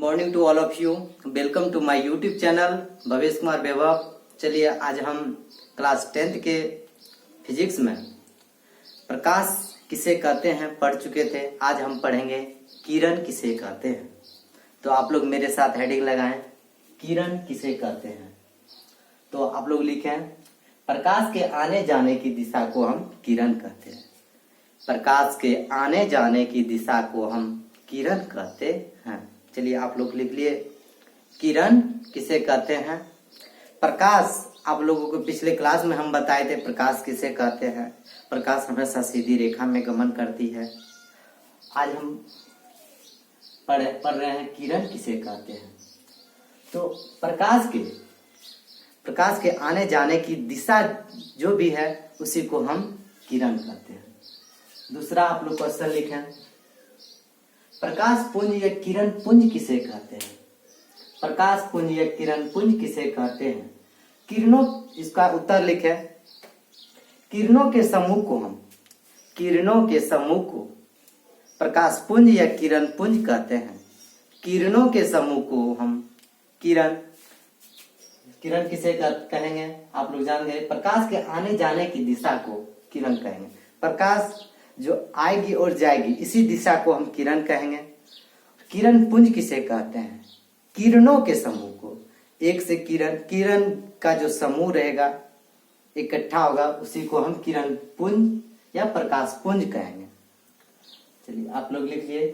Morning to all of you. Welcome to my YouTube channel Bhavesh Kumar Vaibhav. चलिए आज हम class 10th के फिजिक्स में प्रकाश किसे कहते हैं पढ़ चुके थे। आज हम पढ़ेंगे किरण किसे कहते हैं। तो आप लोग मेरे साथ हेडिंग लगाएं, किरण किसे कहते हैं। तो आप लोग लिखें, प्रकाश के आने जाने की दिशा को हम किरण कहते हैं। प्रकाश के आने जाने की दिशा को हम किरण कहते हैं। चलिए आप लोग लिख लिए, किरण किसे कहते हैं। प्रकाश, आप लोगों को पिछले क्लास में हम बताए थे प्रकाश किसे कहते हैं। प्रकाश हमेशा सीधी रेखा में गमन करती है। आज हम पढ़ रहे हैं किरण किसे कहते हैं। तो प्रकाश के आने जाने की दिशा जो भी है उसी को हम किरण कहते हैं। दूसरा आप लोग क्वेश्चन लिखें, प्रकाश पुंज या किरण पुंज किसे कहते हैं। प्रकाश पुंज या किरण पुंज किसे कहते हैं। किरणों, इसका उत्तर लिखे, किरणों के समूह को प्रकाश पुंज या किरण पुंज कहते हैं। किरणों के समूह को हम किरण किसे कहेंगे आप लोग जान गए। प्रकाश के आने जाने की दिशा को किरण कहेंगे। प्रकाश जो आएगी और जाएगी इसी दिशा को हम किरण कहेंगे। किरण पुंज किसे कहते हैं। किरणों के समूह को, एक से किरण का जो समूह रहेगा इकट्ठा होगा उसी को हम किरण पुंज या प्रकाश पुंज कहेंगे। चलिए आप लोग लिख लिए,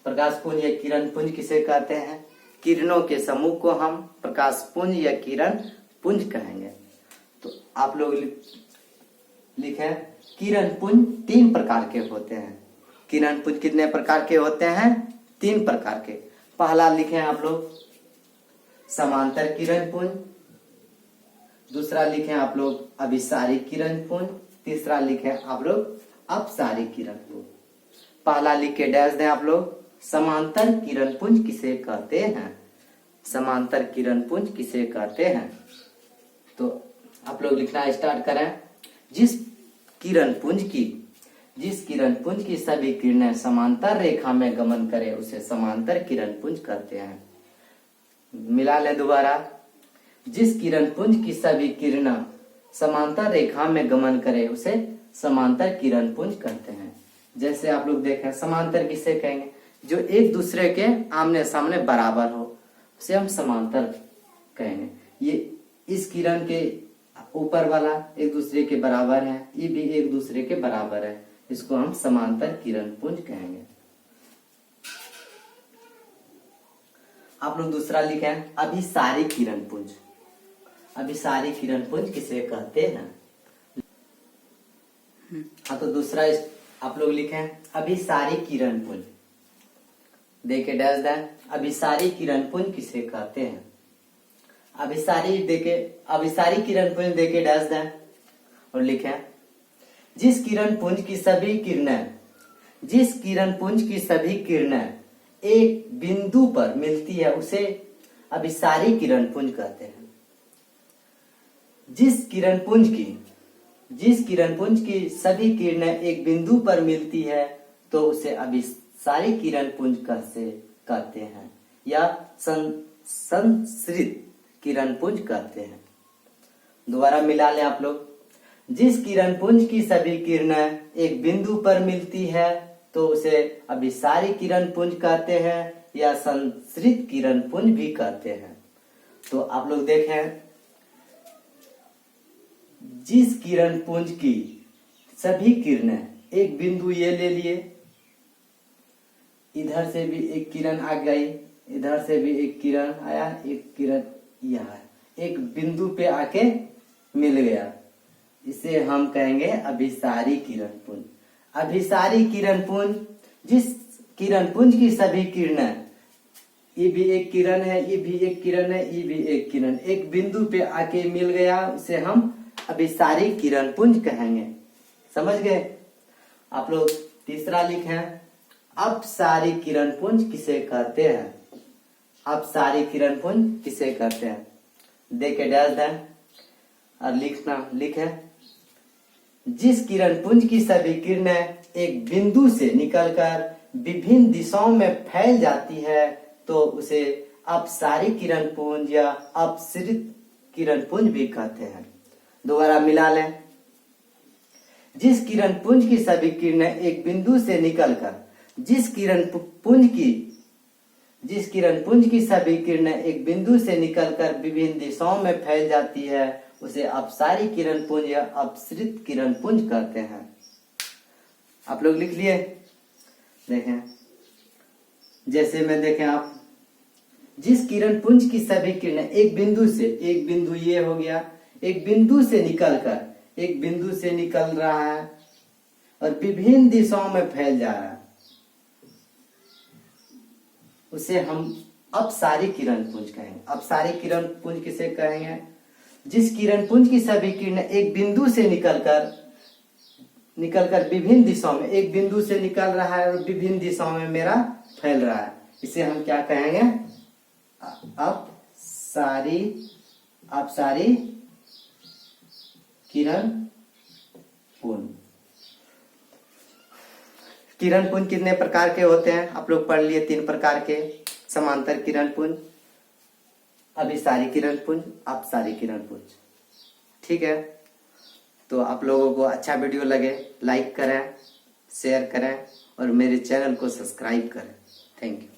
प्रकाश पुंज या किरण पुंज किसे कहते हैं। किरणों के समूह को हम प्रकाश पुंज या किरण पुंज कहेंगे। तो आप लोग लिखें, किरण पुंज 3 प्रकार के होते हैं। किरण पुंज कितने प्रकार के होते हैं। 3 प्रकार के। पहला लिखें आप लोग समांतर किरण पुंज, दूसरा लिखें आप लोग अभिसारी किरण पुंज, तीसरा लिखें आप लोग अपसारी किरण पुंज। पहला लिख के डैश दें आप लोग, समांतर किरण पुंज किसे कहते हैं। समांतर किरण पुंज किसे कहते हैं। तो आप लोग लिखना स्टार्ट करें, जिस किरण पुंज की सभी किरणें समांतर रेखा में गमन करे उसे समांतर किरण पुंज कहते हैं। मिला ले दोबारा, जिस किरण पुंज की सभी किरणें समांतर रेखा में गमन करे उसे समांतर किरण पुंज कहते हैं। जैसे आप लोग देखें, समांतर किसे कहेंगे, जो एक दूसरे के आमने सामने बराबर हो उसे हम समांतर कहेंगे। ये इस किरण के ऊपर वाला एक दूसरे के बराबर है, ये भी एक दूसरे के बराबर है, इसको हम समांतर किरण पुंज कहेंगे। आप लोग दूसरा लिखें, अभिसारी किरण पुंज। अभिसारी किरण पुंज किसे कहते हैं। हाँ, तो दूसरा आप लोग लिखें, अभिसारी किरण पुंज। देखे डैश दें, अभिसारी किरण पुंज किसे कहते हैं। अभिसारी किरण पुंज देके डैश दें और लिखें, जिस किरण पुंज की सभी किरणें एक बिंदु पर मिलती है उसे अभिसारी किरण पुंज कहते हैं। जिस किरण पुंज की सभी किरणें एक बिंदु पर मिलती है तो उसे अभिसारी किरण पुंज कहते हैं या संश्रित किरण पुंज कहते हैं। दोबारा मिला लें आप लोग, जिस किरण पुंज की सभी किरणें एक बिंदु पर मिलती है तो उसे अभिसारी किरण पुंज कहते हैं या संश्रित किरण पुंज भी कहते हैं। तो आप लोग देखें, जिस किरण पुंज की सभी किरणें एक बिंदु ये ले लिए, इधर से भी एक किरण आ गई, इधर से भी एक किरण आया, एक किरण यहाँ एक बिंदु पे आके मिल गया, इसे हम कहेंगे अभिसारी किरण पुंज। अभिसारी किरण पुंज, जिस किरण पुंज की सभी किरणें, ये भी एक किरण है, ये भी एक किरण है, ये भी एक किरण, एक बिंदु पे आके मिल गया, उसे हम अभिसारी किरण पुंज कहेंगे। समझ गए आप लोग। तीसरा लिखें, अपसारी किरण पुंज किसे कहते हैं। अपसारी किरण पुंज किसे कहते हैं। देके डैश दें और लिखे, जिस किरण पुंज की सभी किरणें एक बिंदु से निकलकर विभिन्न दिशाओं में फैल जाती है तो उसे अपसारी किरण पुंज या अपसरित किरण पुंज भी कहते हैं। दोबारा मिला लें। जिस किरण पुंज की सभी किरणें एक बिंदु से निकलकर जिस किरण पुंज की सभी किरणें एक बिंदु से निकलकर विभिन्न दिशाओं में फैल जाती है उसे अपसारी किरण पुंज या अपसरित किरण पुंज कहते हैं। आप लोग लिख लिए। देखें, जैसे में देखें आप, जिस किरण पुंज की सभी किरणें एक बिंदु ये हो गया, एक बिंदु से निकल रहा है और विभिन्न दिशाओं में फैल जा रहा है उसे हम अपसारी किरण पुंज कहेंगे। अपसारी किरण पुंज किसे कहेंगे? जिस किरण पुंज की सभी किरणें एक बिंदु से निकलकर विभिन्न दिशाओं में, एक बिंदु से निकल रहा है और विभिन्न दिशाओं में मेरा फैल रहा है, इसे हम क्या कहेंगे? अपसारी किरण पुंज। किरण पुंज कितने प्रकार के होते हैं? आप लोग पढ़ लिए 3 प्रकार के। समांतर किरण पुंज, अभिसारी किरण पुंज, अपसारी किरण पुंज। ठीक है, तो आप लोगों को अच्छा वीडियो लगे लाइक करें, शेयर करें और मेरे चैनल को सब्सक्राइब करें। Thank you.